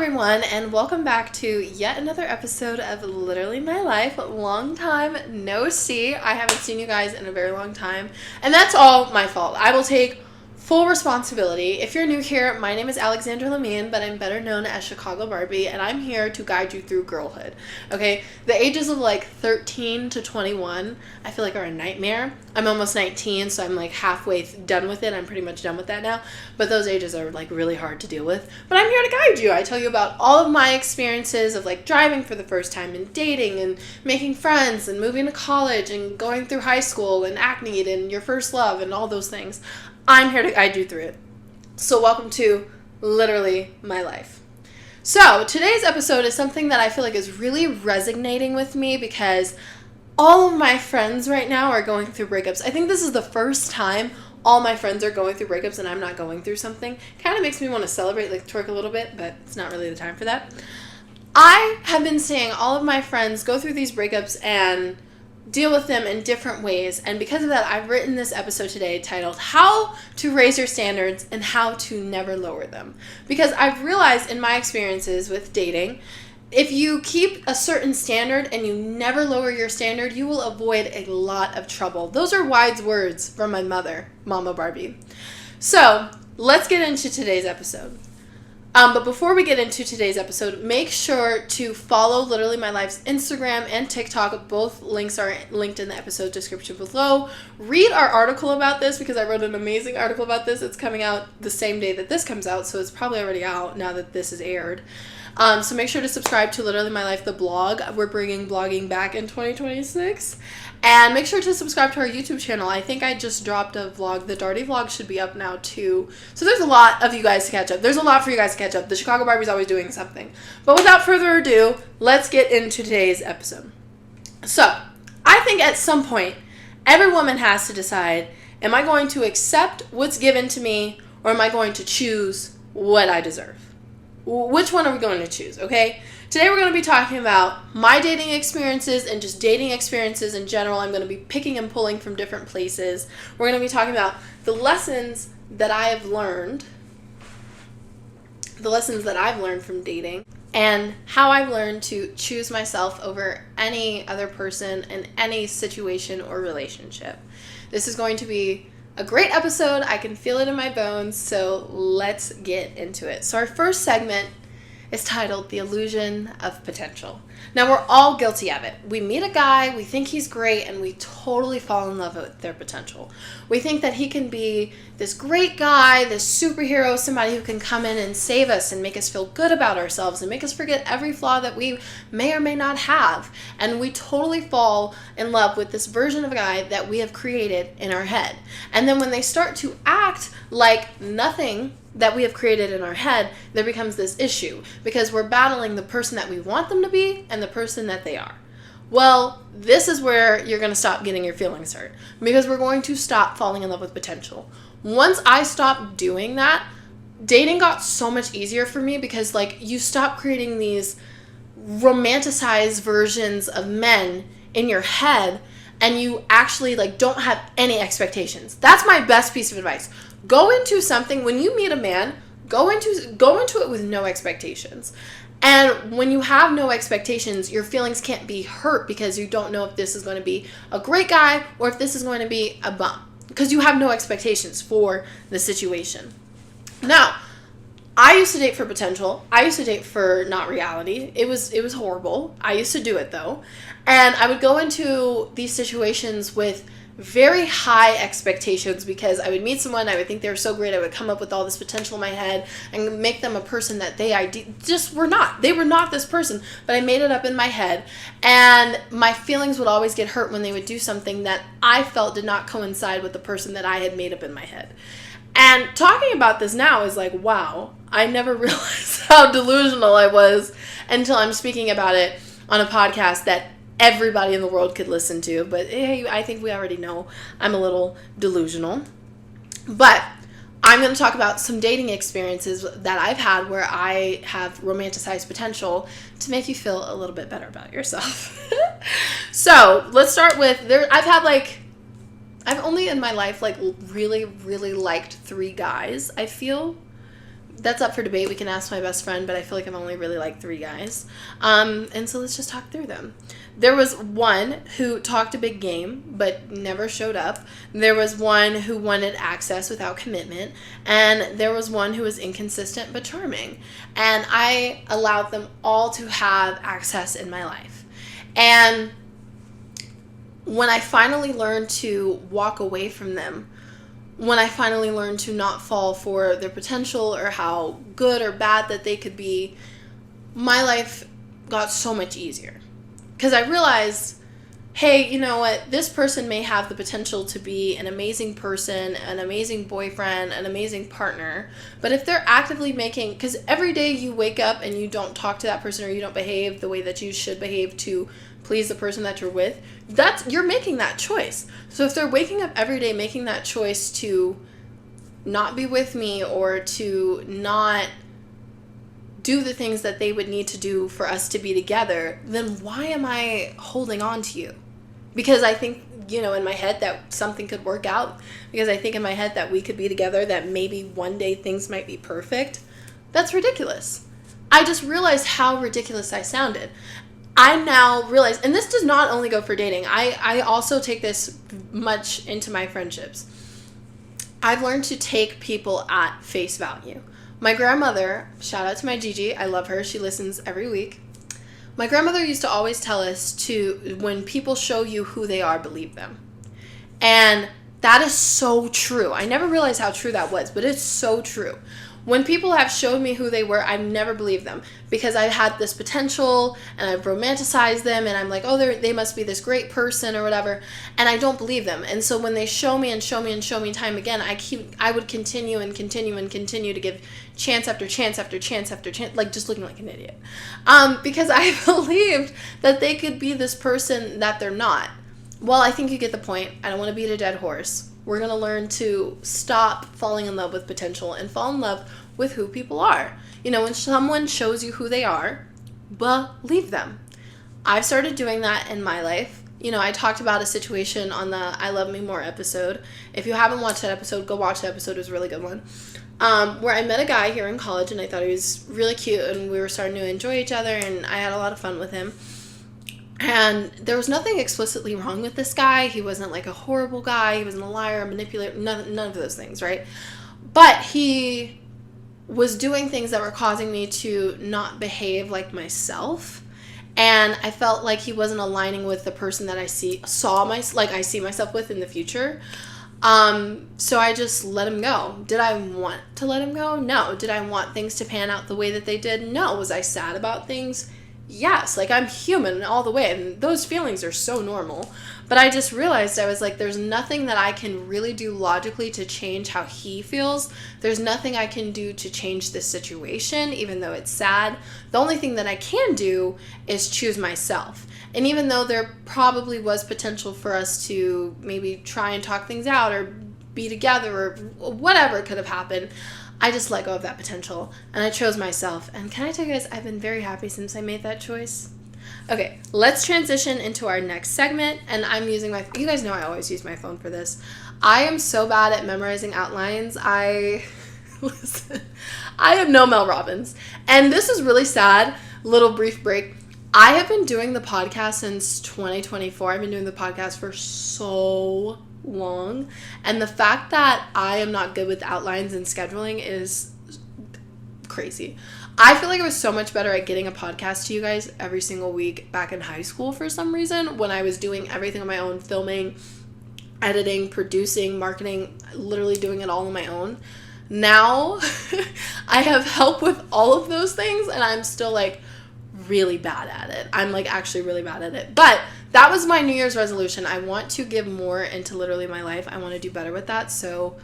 everyone, and welcome back to yet another episode of Literally My Life. Long time no see. I haven't seen you guys in a very long time, and that's all my fault. I will take full responsibility. If you're new here, my name is Alexandra Lamine, but I'm better known as Chicago Barbie, and I'm here to guide you through girlhood. Okay, the ages of like 13 to 21, I feel like are a nightmare. I'm almost 19, so I'm like halfway done with it. I'm pretty much done with that now, but those ages are like really hard to deal with. But I'm here to guide you. I tell you about all of my experiences of like driving for the first time and dating and making friends and moving to college and going through high school and acne and your first love and all those things. I'm here to guide you through it. So welcome to Literally My Life. So today's episode is something that I feel like is really resonating with me because all of my friends right now are going through breakups. I think this is the first time all my friends are going through breakups and I'm not going through something. Kind of makes me want to celebrate, like twerk a little bit, but it's not really the time for that. I have been seeing all of my friends go through these breakups and deal with them in different ways, and because of that I've written this episode today titled How to Raise Your Standards and How to Never Lower Them, because I've realized in my experiences with dating, if you keep a certain standard and you never lower your standard, you will avoid a lot of trouble. Those are wise words from my mother, Mama Barbie. So let's get into today's episode. But before we get into today's episode, make sure to follow Literally My Life's Instagram and TikTok. Both links are linked in the episode description below. Read our article about this because I wrote an amazing article about this. It's coming out the same day that this comes out, so it's probably already out now that this is aired. So make sure to subscribe to Literally My Life, the blog. We're bringing blogging back in 2026. And make sure to subscribe to our YouTube channel. I think I just dropped a vlog. The Darty vlog should be up now too. So there's a lot of you guys to catch up. There's a lot for you guys to catch up. The Chicago Barbie's always doing something. But without further ado, let's get into today's episode. So I think at some point, every woman has to decide, am I going to accept what's given to me or am I going to choose what I deserve? Which one are we going to choose, okay? Today we're going to be talking about my dating experiences and just dating experiences in general. I'm going to be picking and pulling from different places. We're going to be talking about the lessons that I have learned, from dating, and how I've learned to choose myself over any other person in any situation or relationship. This is going to be a great episode. I can feel it in my bones, so let's get into it. So our first segment is titled The Illusion of Potential. Now, we're all guilty of it. We meet a guy, we think he's great, and we totally fall in love with their potential. We think that he can be this great guy, this superhero, somebody who can come in and save us and make us feel good about ourselves and make us forget every flaw that we may or may not have. And we totally fall in love with this version of a guy that we have created in our head. And then when they start to act like nothing that we have created in our head, there becomes this issue because we're battling the person that we want them to be and the person that they are. Well, this is where you're going to stop getting your feelings hurt because we're going to stop falling in love with potential. Once I stopped doing that, dating got so much easier for me because like you stop creating these romanticized versions of men in your head and you actually like don't have any expectations. That's my best piece of advice. Go into something, when you meet a man, go into it with no expectations. And when you have no expectations, your feelings can't be hurt because you don't know if this is going to be a great guy or if this is going to be a bum because you have no expectations for the situation. Now, I used to date for potential. I used to date for not reality. It was horrible. I used to do it though. And I would go into these situations with very high expectations because I would meet someone, I would think they were so great, I would come up with all this potential in my head and make them a person that they just were not. They were not this person, but I made it up in my head, and my feelings would always get hurt when they would do something that I felt did not coincide with the person that I had made up in my head. And talking about this now is like, wow, I never realized how delusional I was until I'm speaking about it on a podcast that everybody in the world could listen to. But hey, I think we already know I'm a little delusional. But I'm going to talk about some dating experiences that I've had where I have romanticized potential to make you feel a little bit better about yourself. So let's start with I've only in my life like really, really liked 3 guys, I feel. that's up for debate. We can ask my best friend, but I feel like I've only really liked 3 guys. And so let's just talk through them. There was one who talked a big game, but never showed up. There was one who wanted access without commitment. And there was one who was inconsistent but charming. And I allowed them all to have access in my life. And when I finally learned to walk away from them, when I finally learned to not fall for their potential or how good or bad that they could be, my life got so much easier. Because I realized, hey, you know what? This person may have the potential to be an amazing person, an amazing boyfriend, an amazing partner. But if they're actively making, because every day you wake up and you don't talk to that person or you don't behave the way that you should behave to please the person that you're with, you're making that choice. So if they're waking up every day making that choice to not be with me or to not do the things that they would need to do for us to be together, then why am I holding on to you? Because I think, in my head that something could work out. Because I think in my head that we could be together, that maybe one day things might be perfect. That's ridiculous. I just realized how ridiculous I sounded. I now realize, and this does not only go for dating, I also take this much into my friendships. I've learned to take people at face value. My grandmother, shout out to my Gigi, I love her, she listens every week. My grandmother used to always tell us when people show you who they are, believe them. And that is so true. I never realized how true that was, but it's so true. When people have showed me who they were, I've never believed them because I've had this potential and I've romanticized them and I'm like, oh, they must be this great person or whatever, and I don't believe them. And so when they show me and show me and show me time again, I would continue to give chance after chance after chance after chance, like just looking like an idiot, because I believed that they could be this person that they're not. Well, I think you get the point. I don't want to beat a dead horse. We're going to learn to stop falling in love with potential and fall in love with who people are. When someone shows you who they are, believe them. I've started doing that in my life. I talked about a situation on the I Love Me More episode. If you haven't watched that episode, go watch that episode. It was a really good one. Where I met a guy here in college and I thought he was really cute and we were starting to enjoy each other and I had a lot of fun with him. And there was nothing explicitly wrong with this guy. He wasn't like a horrible guy. He wasn't a liar, a manipulator, none of those things, right? But he was doing things that were causing me to not behave like myself. And I felt like he wasn't aligning with the person that I see myself with in the future. So I just let him go. Did I want to let him go? No. Did I want things to pan out the way that they did? No. Was I sad about things? Yes, I'm human all the way, and those feelings are so normal. But I just realized, I was like, there's nothing that I can really do logically to change how he feels. There's nothing I can do to change this situation, even though it's sad. The only thing that I can do is choose myself. And even though there probably was potential for us to maybe try and talk things out or be together or whatever could have happened, I just let go of that potential and I chose myself. And can I tell you guys, I've been very happy since I made that choice. Okay, let's transition into our next segment. And I'm using you guys know I always use my phone for this. I am so bad at memorizing outlines. Listen, I am no Mel Robbins. And this is really sad, little brief break. I have been doing the podcast since 2024. I've been doing the podcast for so long, and the fact that I am not good with outlines and scheduling is crazy. I feel like I was so much better at getting a podcast to you guys every single week back in high school for some reason, when I was doing everything on my own, filming, editing, producing, marketing, literally doing it all on my own. Now I have help with all of those things and I'm still really bad at it. I'm actually really bad at it. But that was my New Year's resolution. I want to give more into literally my life. I want to do better with that. So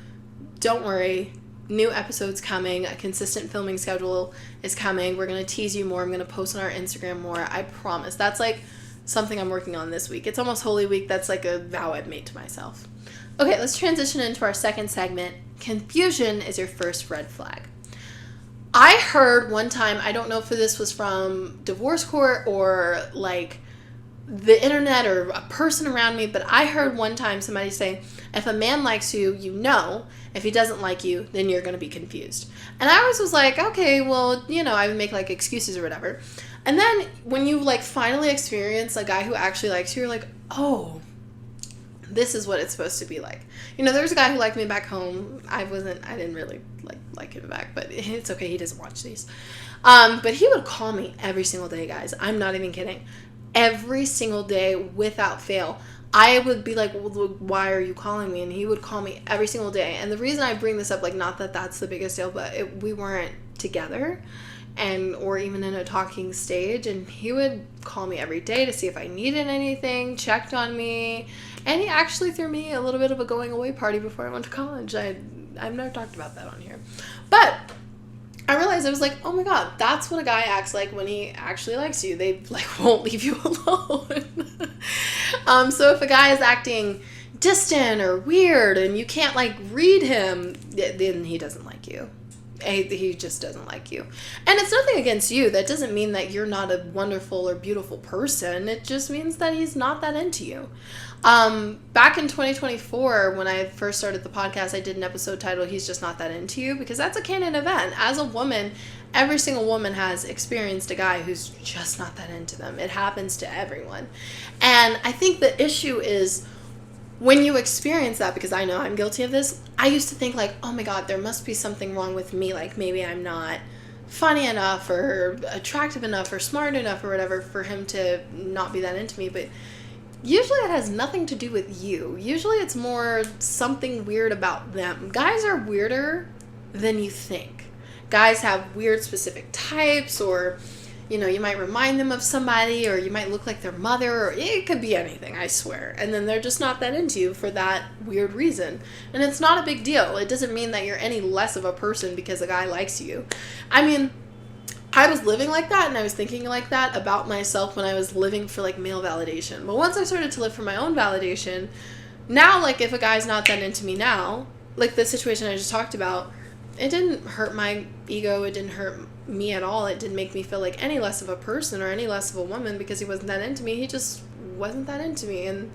don't worry. New episodes coming. A consistent filming schedule is coming. We're going to tease you more. I'm going to post on our Instagram more. I promise. That's something I'm working on this week. It's almost Holy Week. That's a vow I've made to myself. Okay, let's transition into our second segment. Confusion is your first red flag. I heard one time, I don't know if this was from divorce court or the internet or a person around me, but I heard one time somebody say, if a man likes you, you know, If he doesn't like you, then you're going to be confused. And I always was like, okay, well, I would make like excuses or whatever. And then when you like finally experience a guy who actually likes you, you're like, oh, this is what it's supposed to be like. There was a guy who liked me back home. I didn't really like him back, but it's okay. He doesn't watch these. But he would call me every single day, guys. I'm not even kidding. Every single day without fail. I would be like, well, why are you calling me? And he would call me every single day. And the reason I bring this up, like, not that that's the biggest deal, but we weren't together or even in a talking stage. And he would call me every day to see if I needed anything, checked on me. And he actually threw me a little bit of a going away party before I went to college. I've never talked about that on here. But I realized I was like, oh my God, that's what a guy acts like when he actually likes you. They like won't leave you alone. So if a guy is acting distant or weird and you can't like read him, then he doesn't like you. He just doesn't like you. And it's nothing against you. That doesn't mean that you're not a wonderful or beautiful person. It just means that he's not that into you. Back in 2024, when I first started the podcast, I did an episode titled He's Just Not That Into You, because that's a canon event. As a woman, every single woman has experienced a guy who's just not that into them. It happens to everyone. And I think the issue is when you experience that, because I know I'm guilty of this, I used to think like, oh my God, there must be something wrong with me. Like maybe I'm not funny enough or attractive enough or smart enough or whatever for him to not be that into me. But usually it has nothing to do with you. Usually it's more something weird about them. Guys are weirder than you think. Guys have weird specific types, or you might remind them of somebody, or you might look like their mother, or it could be anything, I swear. And then they're just not that into you for that weird reason. And it's not a big deal. It doesn't mean that you're any less of a person because a guy likes you. I mean, I was living like that and I was thinking like that about myself when I was living for like male validation. But once I started to live for my own validation, now like if a guy's not that into me now, like the situation I just talked about, it didn't hurt my ego. It didn't hurt me at all. It didn't make me feel like any less of a person or any less of a woman because he wasn't that into me. He just wasn't that into me, and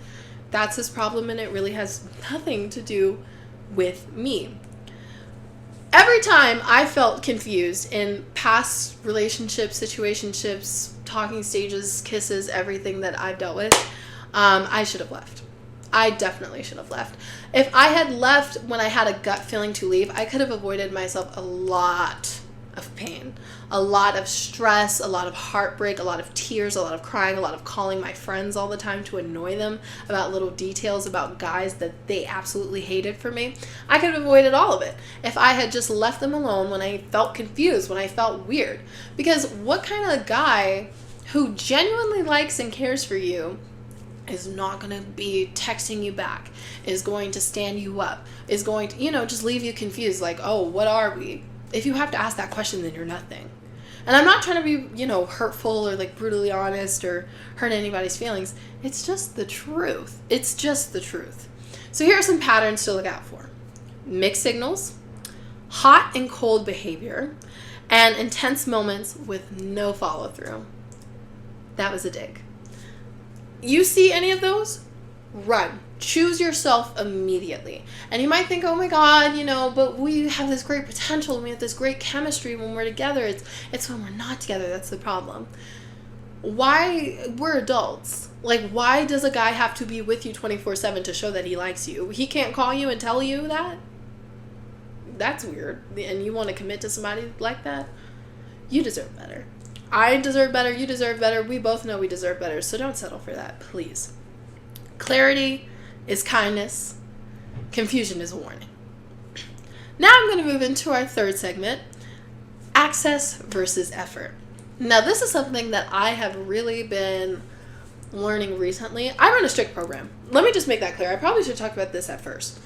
that's his problem, and it really has nothing to do with me. Every time I felt confused in past relationships, situationships, talking stages, kisses, everything that I've dealt with, I should have left. I definitely should have left. If I had left when I had a gut feeling to leave, I could have avoided myself a lot of pain, a lot of stress, a lot of heartbreak, a lot of tears, a lot of crying, a lot of calling my friends all the time to annoy them about little details about guys that they absolutely hated for me. I could have avoided all of it if I had just left them alone when I felt confused, when I felt weird. Because what kind of guy who genuinely likes and cares for you is not going to be texting you back, is going to stand you up, is going to, just leave you confused, like, oh, what are we? If you have to ask that question, then you're nothing. And I'm not trying to be, hurtful or like brutally honest or hurt anybody's feelings. It's just the truth. It's just the truth. So here are some patterns to look out for. Mixed signals, hot and cold behavior, and intense moments with no follow through. That was a dig. You see any of those? Run. Choose yourself immediately. And you might think, oh my God, but we have this great potential and we have this great chemistry when we're together. It's when we're not together that's the problem. Why? We're adults. Like, why does a guy have to be with you 24/7 to show that he likes you? He can't call you and tell you that? That's weird. And you want to commit to somebody like that? You deserve better. I deserve better. You deserve better. We both know we deserve better. So don't settle for that, please. Clarity is kindness. Confusion is a warning. Now I'm going to move into our third segment, access versus effort. Now this is something that I have really been learning recently. I run a strict program. Let me just make that clear. I probably should talk about this at first.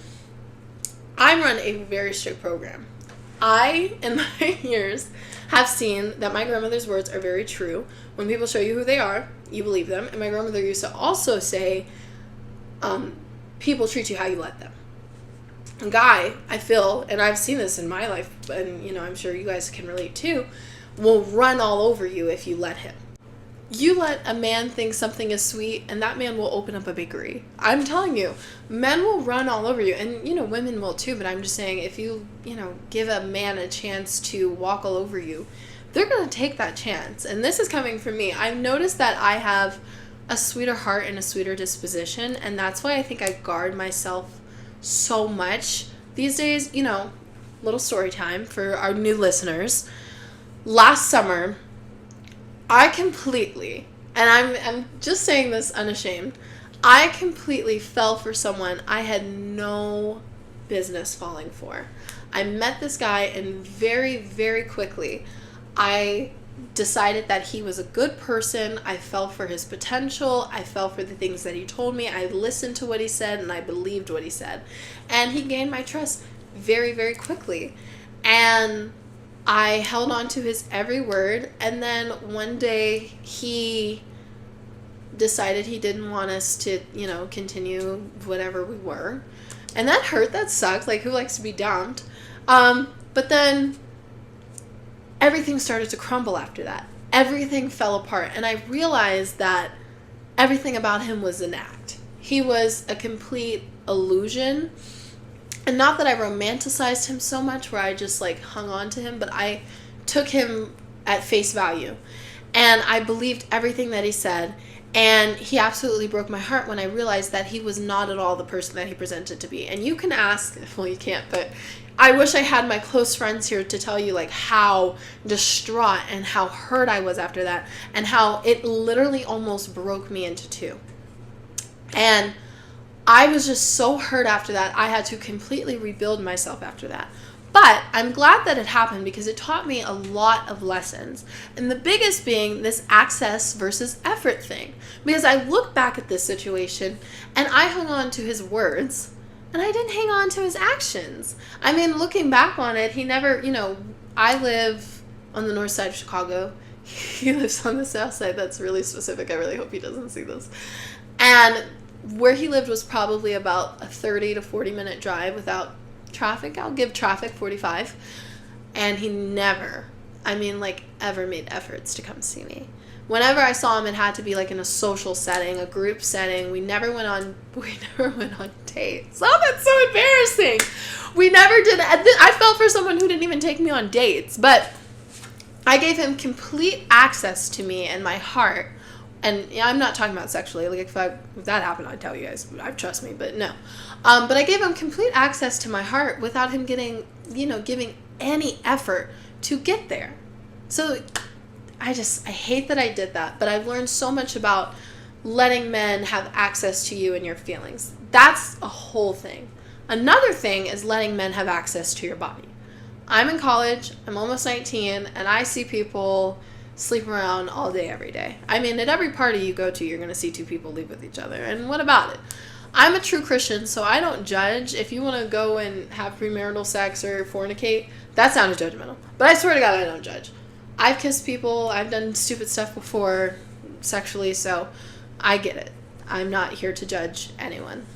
I run a very strict program. I, in my years, have seen that my grandmother's words are very true. When people show you who they are, you believe them. And my grandmother used to also say, people treat you how you let them. A guy, I feel, and I've seen this in my life, and I'm sure you guys can relate too, will run all over you if you let him. You let a man think something is sweet, and that man will open up a bakery. I'm telling you, men will run all over you, and women will too. But I'm just saying, if you give a man a chance to walk all over you, they're gonna take that chance. And this is coming from me. I've noticed that I have a sweeter heart and a sweeter disposition, and that's why I think I guard myself so much these days. Little story time for our new listeners. Last summer, I completely, and I'm just saying this unashamed, I completely fell for someone I had no business falling for. I met this guy, and very, very quickly, I decided that he was a good person. I fell for his potential. I fell for the things that he told me. I listened to what he said, and I believed what he said. And he gained my trust very, very quickly. And I held on to his every word, and then one day he decided he didn't want us to, continue whatever we were. And that hurt. That sucked. Like, who likes to be dumped? But then everything started to crumble after that. Everything fell apart, and I realized that everything about him was an act. He was a complete illusion. And not that I romanticized him so much where I just hung on to him, but I took him at face value. And I believed everything that he said. And he absolutely broke my heart when I realized that he was not at all the person that he presented to be. And you can ask, well, you can't, but I wish I had my close friends here to tell you how distraught and how hurt I was after that, and how it literally almost broke me into two. And I was just so hurt after that. I had to completely rebuild myself after that. But I'm glad that it happened because it taught me a lot of lessons. And the biggest being this access versus effort thing. Because I look back at this situation and I hung on to his words and I didn't hang on to his actions. I mean, looking back on it, he never, I live on the north side of Chicago. He lives on the south side. That's really specific. I really hope he doesn't see this. And where he lived was probably about a 30 to 40 minute drive without traffic. I'll give traffic 45. And he never, ever made efforts to come see me. Whenever I saw him, it had to be in a social setting, a group setting. We never went on dates. Oh, that's so embarrassing. We never did. I felt for someone who didn't even take me on dates, but I gave him complete access to me and my heart. And I'm not talking about sexually. If that happened, I'd tell you guys. Trust me, but no. But I gave him complete access to my heart without him giving any effort to get there. So I hate that I did that. But I've learned so much about letting men have access to you and your feelings. That's a whole thing. Another thing is letting men have access to your body. I'm in college. I'm almost 19, and I see people sleep around all day, every day. At every party you go to, you're going to see two people leave with each other. And what about it? I'm a true Christian, so I don't judge. If you want to go and have premarital sex or fornicate, that sounded judgmental. But I swear to God, I don't judge. I've kissed people. I've done stupid stuff before sexually, so I get it. I'm not here to judge anyone.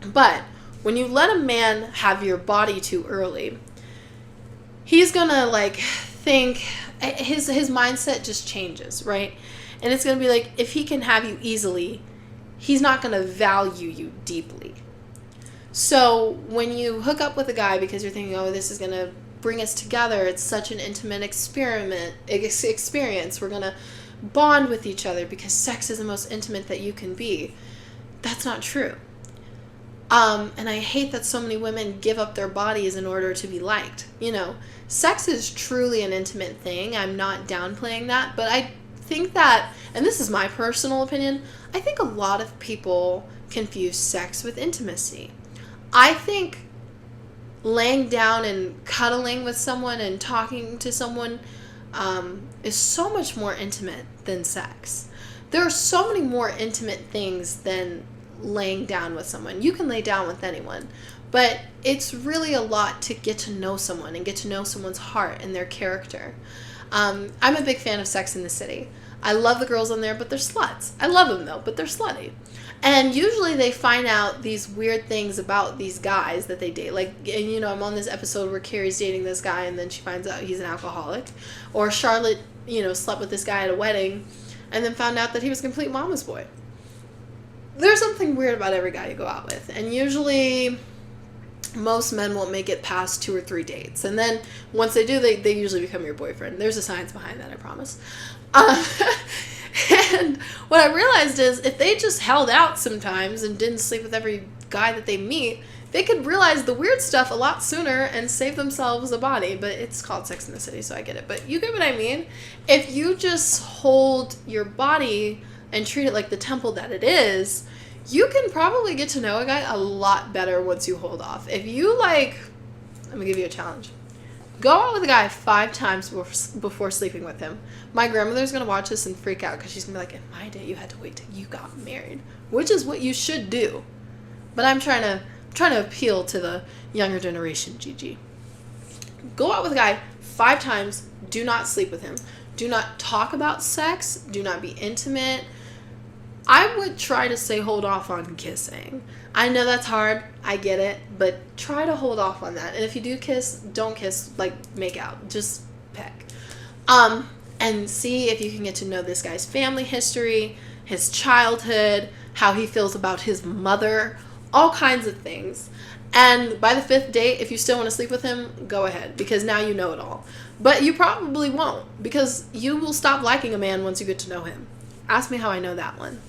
But when you let a man have your body too early, he's going to think, his mindset just changes, right? And it's going to be if he can have you easily, he's not going to value you deeply. So when you hook up with a guy because you're thinking, oh, this is going to bring us together, it's such an intimate experience, we're going to bond with each other because sex is the most intimate that you can be. That's not true. And I hate that so many women give up their bodies in order to be liked. Sex is truly an intimate thing. I'm not downplaying that, but I think that, and this is my personal opinion, I think a lot of people confuse sex with intimacy. I think laying down and cuddling with someone and talking to someone is so much more intimate than sex. There are so many more intimate things than laying down with someone. You can lay down with anyone, but it's really a lot to get to know someone and get to know someone's heart and their character. I'm a big fan of Sex and the City. I love the girls on there, but they're sluts. I love them though, but they're slutty. And usually they find out these weird things about these guys that they date. I'm on this episode where Carrie's dating this guy and then she finds out he's an alcoholic. Or Charlotte, slept with this guy at a wedding. and then found out that he was a complete mama's boy. There's something weird about every guy you go out with, and usually most men won't make it past 2 or 3 dates, and then once they do, they usually become your boyfriend. There's a science behind that, I promise. And what I realized is if they just held out sometimes and didn't sleep with every guy that they meet, they could realize the weird stuff a lot sooner and save themselves a body. But it's called Sex in the City, so I get it. But you get what I mean? If you just hold your body and treat it like the temple that it is, you can probably get to know a guy a lot better once you hold off. If you I'm going to give you a challenge. Go out with a guy 5 times before sleeping with him. My grandmother's going to watch this and freak out because she's going to be like, in my day, you had to wait till you got married, which is what you should do. But I'm trying to appeal to the younger generation, Gigi. Go out with a guy 5 times. Do not sleep with him. Do not talk about sex. Do not be intimate. I would try to say hold off on kissing. I know that's hard. I get it. But try to hold off on that. And if you do kiss, don't kiss, make out. Just peck. And see if you can get to know this guy's family history, his childhood, how he feels about his mother, all kinds of things. And by the 5th date, if you still want to sleep with him, go ahead, because now you know it all. But you probably won't, because you will stop liking a man once you get to know him. Ask me how I know that one.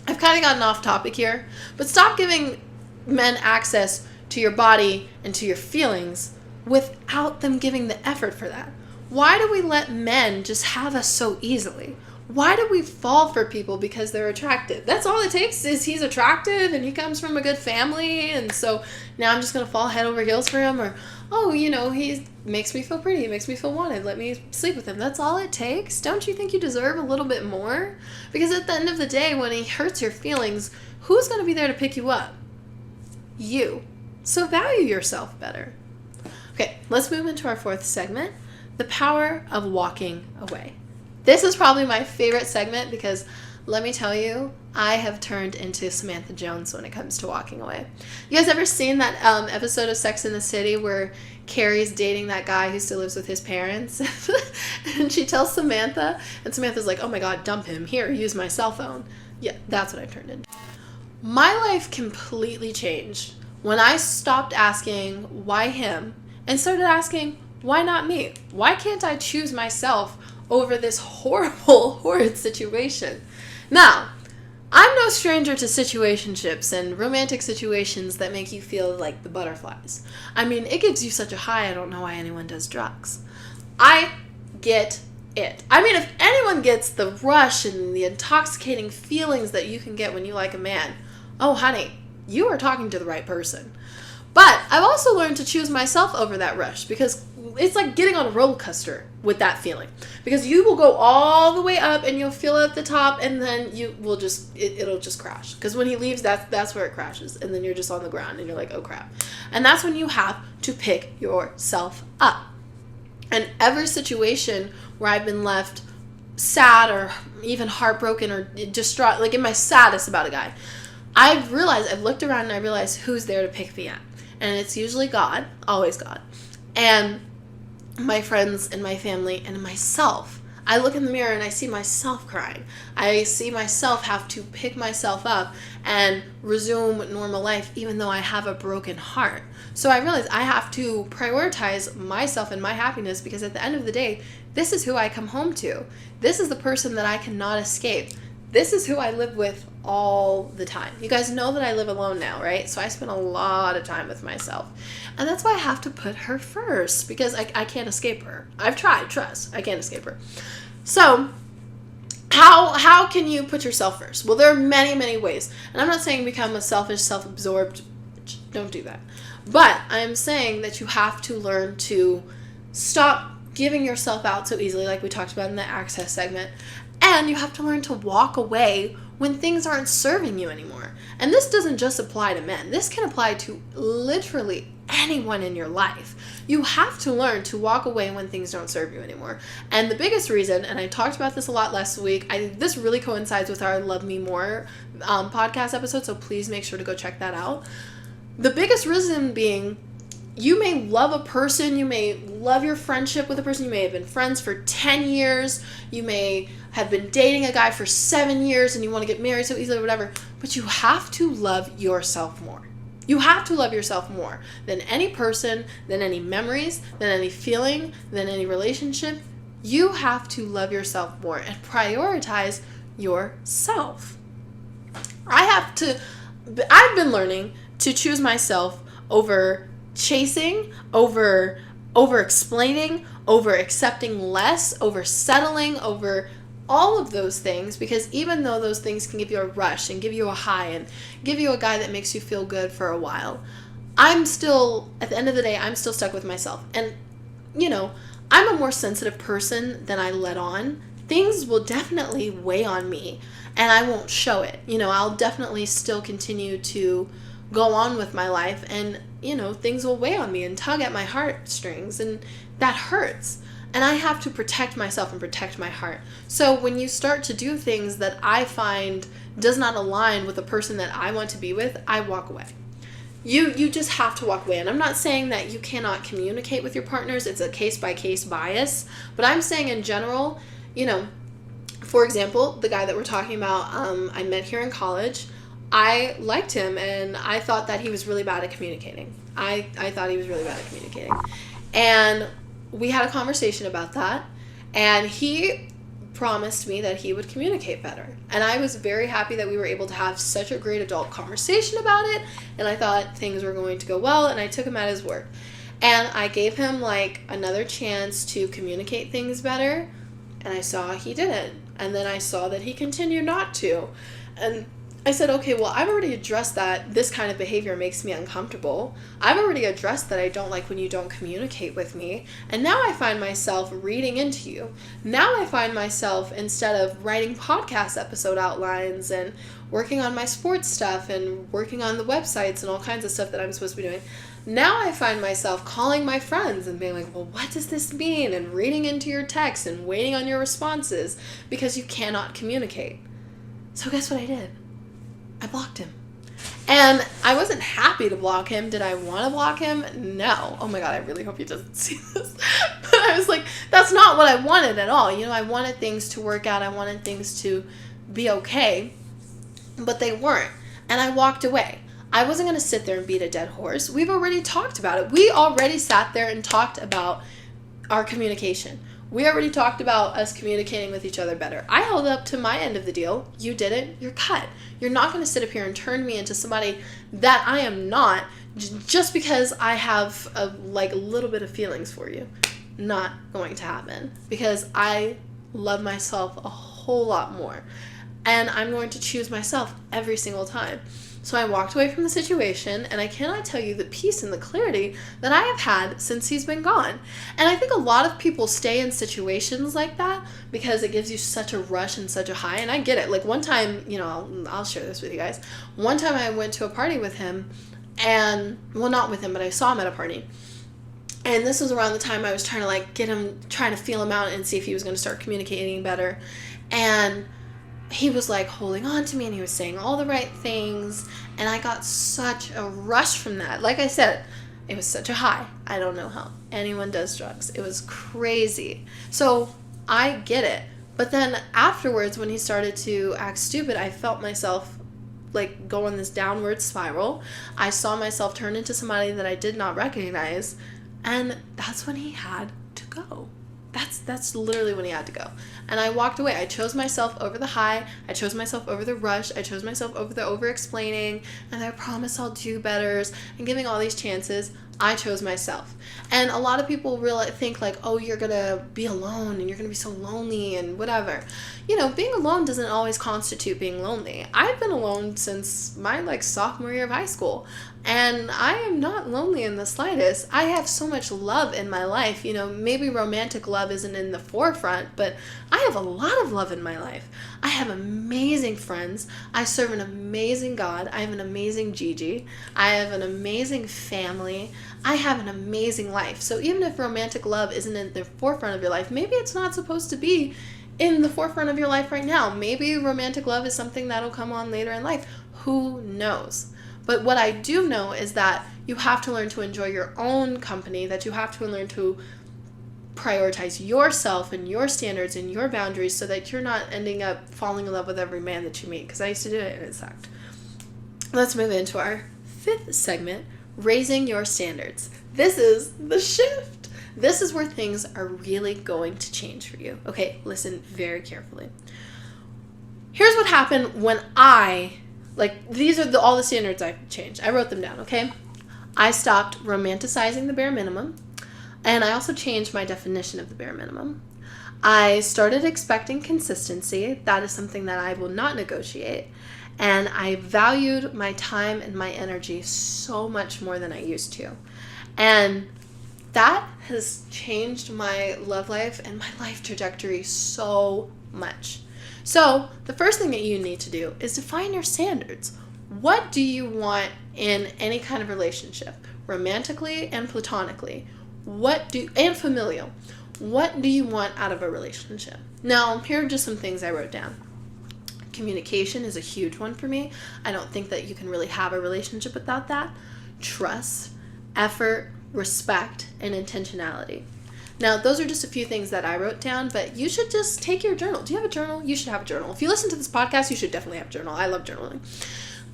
I've kind of gotten off topic here, but stop giving men access to your body and to your feelings without them giving the effort for that. Why do we let men just have us so easily? Why do we fall for people because they're attractive? That's all it takes is he's attractive and he comes from a good family, and so now I'm just going to fall head over heels for him, or, oh, he makes me feel pretty, he makes me feel wanted, let me sleep with him. That's all it takes? Don't you think you deserve a little bit more? Because at the end of the day, when he hurts your feelings, who's going to be there to pick you up? You. So value yourself better. Okay, let's move into our 4th segment, the power of walking away. This is probably my favorite segment because, let me tell you, I have turned into Samantha Jones when it comes to walking away. You guys ever seen that episode of Sex in the City where Carrie's dating that guy who still lives with his parents? And she tells Samantha, and Samantha's like, oh my God, dump him. Here, use my cell phone. Yeah, that's what I've turned into. My life completely changed when I stopped asking, why him? And started asking, why not me? Why can't I choose myself over this horrible, horrid situation? Now, I'm no stranger to situationships and romantic situations that make you feel like the butterflies. I mean, it gives you such a high, I don't know why anyone does drugs. I get it. I mean, if anyone gets the rush and the intoxicating feelings that you can get when you like a man, oh, honey, you are talking to the right person. But I've also learned to choose myself over that rush, because it's like getting on a roller coaster with that feeling. Because you will go all the way up and you'll feel it at the top, and then you will it'll just crash. Because when he leaves, that's where it crashes. And then you're just on the ground and you're like, oh crap. And that's when you have to pick yourself up. And every situation where I've been left sad or even heartbroken or distraught, like in my saddest about a guy, I've looked around and I realized who's there to pick me up. And it's usually God, always God, and my friends and my family and myself. I look in the mirror and I see myself crying. I see myself have to pick myself up and resume normal life, even though I have a broken heart. So I realize I have to prioritize myself and my happiness, because at the end of the day, this is who I come home to. This is the person that I cannot escape. This is who I live with all the time. You guys know that I live alone now, right? So I spend a lot of time with myself. And that's why I have to put her first, because I can't escape her. I've tried, trust. I can't escape her. So how can you put yourself first? Well, there are many, many ways. And I'm not saying become a selfish, self-absorbed. Don't do that. But I'm saying that you have to learn to stop giving yourself out so easily, like we talked about in the access segment. And you have to learn to walk away when things aren't serving you anymore. And this doesn't just apply to men. This can apply to literally anyone in your life. You have to learn to walk away when things don't serve you anymore. And the biggest reason, and I talked about this a lot last week, this really coincides with our Love Me More podcast episode, so please make sure to go check that out. The biggest reason being, You may love a person, you may love your friendship with a person, you may have been friends for 10 years, you may have been dating a guy for 7 years and you want to get married so easily or whatever, but you have to love yourself more. You have to love yourself more than any person, than any memories, than any feeling, than any relationship. You have to love yourself more and prioritize yourself. I've been learning to choose myself over chasing, over explaining, over accepting less, over settling, over all of those things, because even though those things can give you a rush and give you a high and give you a guy that makes you feel good for a while, I'm still, at the end of the day, I'm still stuck with myself. And, I'm a more sensitive person than I let on. Things will definitely weigh on me and I won't show it. I'll definitely still continue to go on with my life and, things will weigh on me and tug at my heartstrings, and that hurts. And I have to protect myself and protect my heart. So when you start to do things that I find does not align with the person that I want to be with, I walk away. You just have to walk away. And I'm not saying that you cannot communicate with your partners. It's a case-by-case bias. But I'm saying in general, for example, the guy that we're talking about, I met here in college. I liked him and I thought that he was really bad at communicating. I thought he was really bad at communicating. And we had a conversation about that, and he promised me that he would communicate better. And I was very happy that we were able to have such a great adult conversation about it, and I thought things were going to go well, and I took him at his word. And I gave him another chance to communicate things better, and I saw he didn't. And then I saw that he continued not to. And I said, okay, well, I've already addressed that this kind of behavior makes me uncomfortable. I've already addressed that I don't like when you don't communicate with me. And now I find myself reading into you. Now I find myself, instead of writing podcast episode outlines and working on my sports stuff and working on the websites and all kinds of stuff that I'm supposed to be doing, now I find myself calling my friends and being like, well, what does this mean? And reading into your text and waiting on your responses because you cannot communicate. So guess what I did? I blocked him. And I wasn't happy to block him. Did I want to block him? No. Oh my God, I really hope he doesn't see this. But I was like, that's not what I wanted at all. I wanted things to work out. I wanted things to be okay. But they weren't. And I walked away. I wasn't going to sit there and beat a dead horse. We've already talked about it. We already sat there and talked about our communication. We already talked about us communicating with each other better. I held up to my end of the deal. You didn't. You're cut. You're not going to sit up here and turn me into somebody that I am not just because I have a little bit of feelings for you. Not going to happen, because I love myself a whole lot more. And I'm going to choose myself every single time. So I walked away from the situation, and I cannot tell you the peace and the clarity that I have had since he's been gone. And I think a lot of people stay in situations like that because it gives you such a rush and such a high, and I get it. One time, I'll share this with you guys. One time I went to a party with him, and, well, not with him, but I saw him at a party. And this was around the time I was trying to trying to feel him out and see if he was going to start communicating better. And he was holding on to me, and he was saying all the right things, and I got such a rush from that. Like I said, it was such a high. I don't know how anyone does drugs. It was crazy. So I get it. But then afterwards, when he started to act stupid, I felt myself go in this downward spiral. I saw myself turn into somebody that I did not recognize, and that's when he had to go. That's literally when he had to go. And I walked away. I chose myself over the high. I chose myself over the rush. I chose myself over the over-explaining. And I promise I'll do better. And giving all these chances, I chose myself. And a lot of people really think oh, you're going to be alone and you're going to be so lonely and whatever. Being alone doesn't always constitute being lonely. I've been alone since my sophomore year of high school. And I am not lonely in the slightest. I have so much love in my life. Maybe romantic love isn't in the forefront, but I have a lot of love in my life. I have amazing friends. I serve an amazing God. I have an amazing Gigi. I have an amazing family. I have an amazing life. So even if romantic love isn't in the forefront of your life, maybe it's not supposed to be in the forefront of your life right now. Maybe romantic love is something that'll come on later in life. Who knows? But what I do know is that you have to learn to enjoy your own company, that you have to learn to prioritize yourself and your standards and your boundaries so that you're not ending up falling in love with every man that you meet, because I used to do it and it sucked. Let's move into our 5th segment, raising your standards. This is the shift. This is where things are really going to change for you. Okay, listen very carefully. Here's what happened when these are all the standards I've changed. I wrote them down, okay? I stopped romanticizing the bare minimum, and I also changed my definition of the bare minimum. I started expecting consistency. That is something that I will not negotiate. And I valued my time and my energy so much more than I used to. And that has changed my love life and my life trajectory so much. So the first thing that you need to do is define your standards. What do you want in any kind of relationship, romantically and platonically? And familial? What do you want out of a relationship? Now, here are just some things I wrote down. Communication is a huge one for me. I don't think that you can really have a relationship without that. Trust, effort, respect, and intentionality. Now, those are just a few things that I wrote down, but you should just take your journal. Do you have a journal? You should have a journal. If you listen to this podcast, you should definitely have a journal. I love journaling.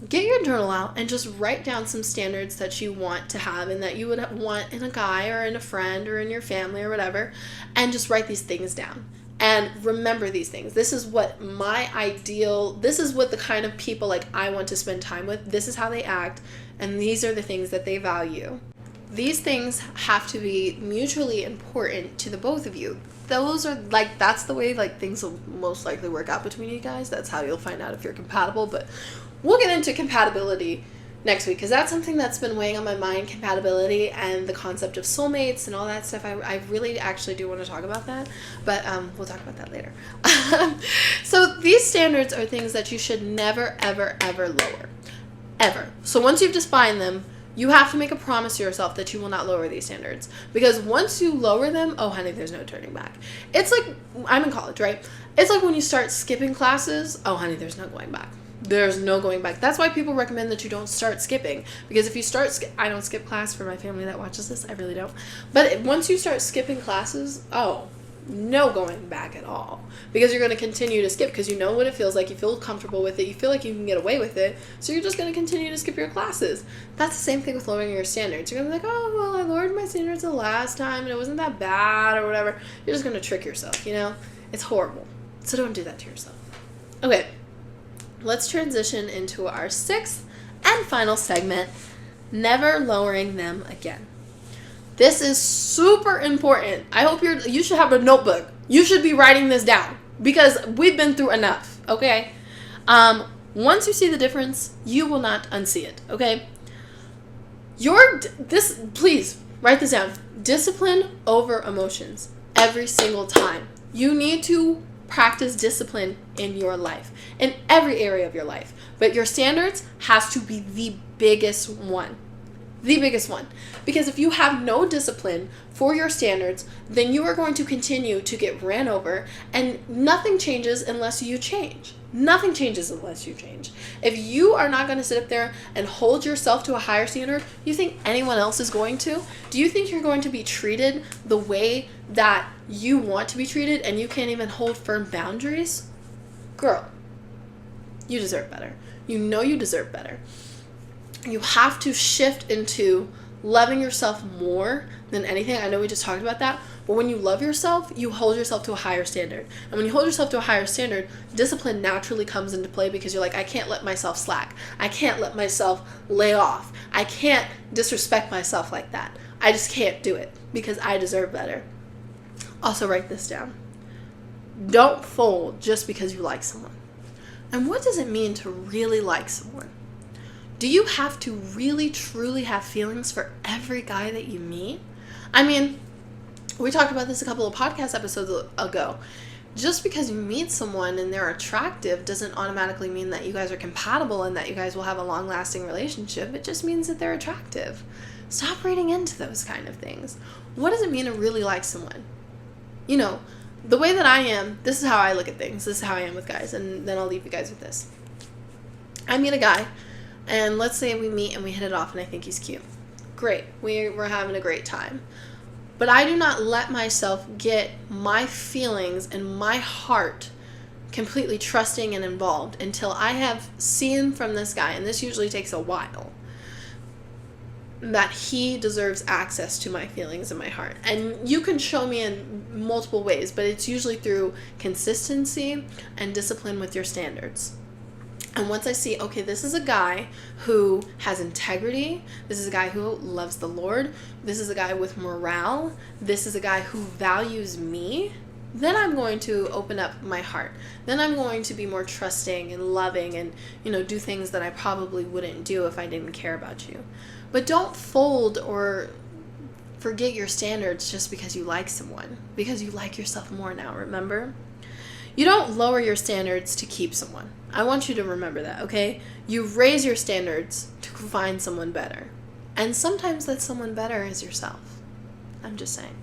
Get your journal out and just write down some standards that you want to have and that you would want in a guy or in a friend or in your family or whatever, and just write these things down. And remember these things. This is what this is what the kind of people like I want to spend time with. This is how they act, and these are the things that they value. These things have to be mutually important to the both of you. Those are that's the way things will most likely work out between you guys. That's how you'll find out if you're compatible. But we'll get into compatibility next week, because that's something that's been weighing on my mind, compatibility and the concept of soulmates and all that stuff. I really actually do want to talk about that, but we'll talk about that later. So these standards are things that you should never, ever, ever lower. Ever. So once you've defined them, you have to make a promise to yourself that you will not lower these standards. Because once you lower them, oh honey, there's no turning back. It's like, I'm in college, right? It's like when you start skipping classes, oh honey, there's no going back. There's no going back. That's why people recommend that you don't start skipping. Because if you I don't skip class for my family that watches this. I really don't. But once you start skipping classes, oh, no going back at all. Because you're going to continue to skip because you know what it feels like. You feel comfortable with it. You feel like you can get away with it. So you're just going to continue to skip your classes. That's the same thing with lowering your standards. You're going to be like, oh, well, I lowered my standards the last time and it wasn't that bad or whatever. You're just going to trick yourself, you know? It's horrible. So don't do that to yourself. Okay. Let's transition into our 6th and final segment, never lowering them again. This is super important. I hope you should have a notebook. You should be writing this down because we've been through enough, okay? Once you see the difference, you will not unsee it, okay? Please write this down. Discipline over emotions every single time. You need to practice discipline in your life, in every area of your life. But your standards has to be the biggest one. The biggest one. Because if you have no discipline for your standards, then you are going to continue to get ran over, and nothing changes unless you change. Nothing changes unless you change. If you are not going to sit up there and hold yourself to a higher standard, you think anyone else is going to? Do you think you're going to be treated the way that you want to be treated and you can't even hold firm boundaries? Girl, you deserve better. You know you deserve better. You have to shift into loving yourself more than anything. I know we just talked about that, but when you love yourself, you hold yourself to a higher standard. And when you hold yourself to a higher standard, discipline naturally comes into play because you're like, I can't let myself slack. I can't let myself lay off. I can't disrespect myself like that. I just can't do it because I deserve better. Also write this down. Don't fold just because you like someone. And what does it mean to really like someone? Do you have to really, truly have feelings for every guy that you meet? I mean, we talked about this a couple of podcast episodes ago. Just because you meet someone and they're attractive doesn't automatically mean that you guys are compatible and that you guys will have a long-lasting relationship. It just means that they're attractive. Stop reading into those kind of things. What does it mean to really like someone? You know, the way that I am, this is how I look at things. This is how I am with guys, and then I'll leave you guys with this. I meet a guy, and let's say we meet and we hit it off and I think he's cute. Great. We're having a great time. But I do not let myself get my feelings and my heart completely trusting and involved until I have seen from this guy, and this usually takes a while, that he deserves access to my feelings and my heart. And you can show me in multiple ways, but it's usually through consistency and discipline with your standards. And once I see, okay, this is a guy who has integrity, this is a guy who loves the Lord, this is a guy with morale, this is a guy who values me, then I'm going to open up my heart. Then I'm going to be more trusting and loving and, do things that I probably wouldn't do if I didn't care about you. But don't fold or forget your standards just because you like someone, because you like yourself more now, remember? You don't lower your standards to keep someone. I want you to remember that, okay? You raise your standards to find someone better. And sometimes that someone better is yourself. I'm just saying.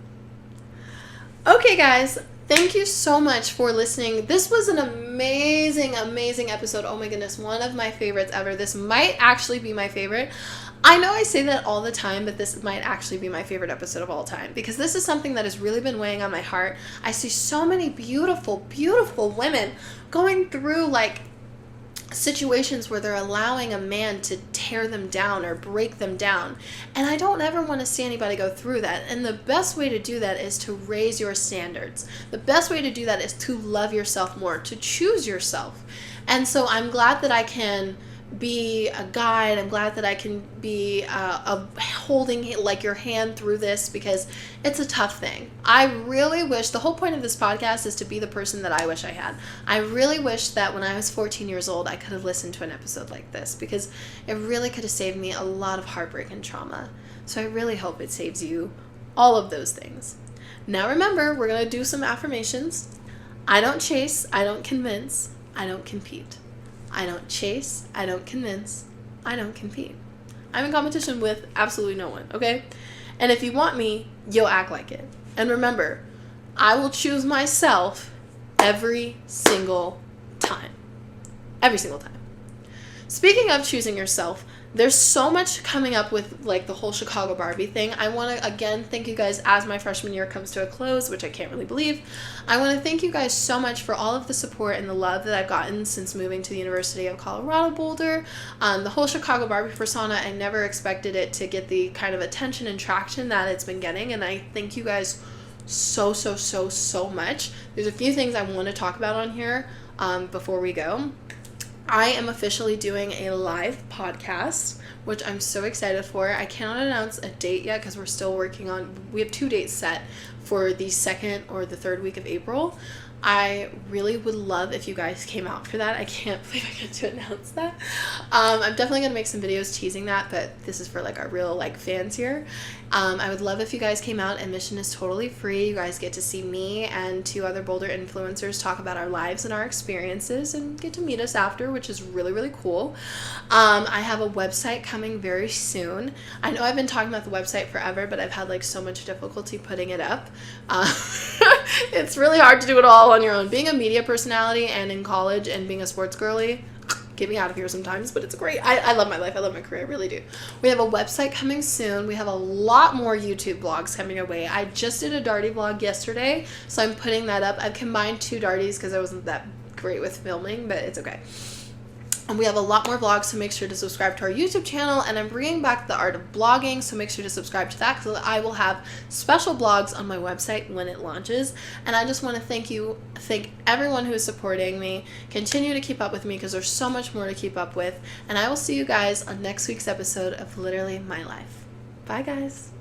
Okay, guys. Thank you so much for listening. This was an amazing, amazing episode. Oh my goodness, one of my favorites ever. This might actually be my favorite. I know I say that all the time, but this might actually be my favorite episode of all time because this is something that has really been weighing on my heart. I see so many beautiful, beautiful women going through situations where they're allowing a man to tear them down or break them down. And I don't ever want to see anybody go through that. And the best way to do that is to raise your standards. The best way to do that is to love yourself more, to choose yourself. And so I'm glad that I can be a guide. I'm glad that I can be holding your hand through this because it's a tough thing. I really wish, the whole point of this podcast is to be the person that I wish I had. I really wish that when I was 14 years old, I could have listened to an episode like this because it really could have saved me a lot of heartbreak and trauma. So I really hope it saves you all of those things. Now remember, we're going to do some affirmations. I don't chase, I don't convince, I don't compete. I don't chase, I don't convince, I don't compete. I'm in competition with absolutely no one, okay? And if you want me, you'll act like it. And remember, I will choose myself every single time. Every single time. Speaking of choosing yourself, there's so much coming up with the whole Chicago Barbie thing. I want to again thank you guys as my freshman year comes to a close, which I can't really believe. I want to thank you guys so much for all of the support and the love that I've gotten since moving to the University of Colorado Boulder. The whole Chicago Barbie persona, I never expected it to get the kind of attention and traction that it's been getting, and I thank you guys so much. There's a few things I want to talk about on here before we go. I am officially doing a live podcast, which I'm so excited for. I cannot announce a date yet because we're still working on, we have 2 dates set for the 2nd or the 3rd week of April. I really would love if you guys came out for that. I can't believe I get to announce that. I'm definitely going to make some videos teasing that, but this is for our real fans here. I would love if you guys came out. Admission is totally free. You guys get to see me and 2 other Boulder influencers talk about our lives and our experiences and get to meet us after, which is really cool. I have a website coming very soon. I know I've been talking about the website forever, but I've had so much difficulty putting it up. It's really hard to do it all on your own. Being a media personality and in college and being a sports girly, get me out of here sometimes, but it's great. I love my life. I love my career. I really do. We have a website coming soon. We have a lot more YouTube vlogs coming our way. I just did a Darty vlog yesterday, so I'm putting that up. I've combined 2 Darties because I wasn't that great with filming, but it's okay. And we have a lot more vlogs, so make sure to subscribe to our YouTube channel. And I'm bringing back the art of blogging, so make sure to subscribe to that because I will have special blogs on my website when it launches. And I just want to thank everyone who is supporting me. Continue to keep up with me because there's so much more to keep up with. And I will see you guys on next week's episode of Literally My Life. Bye, guys.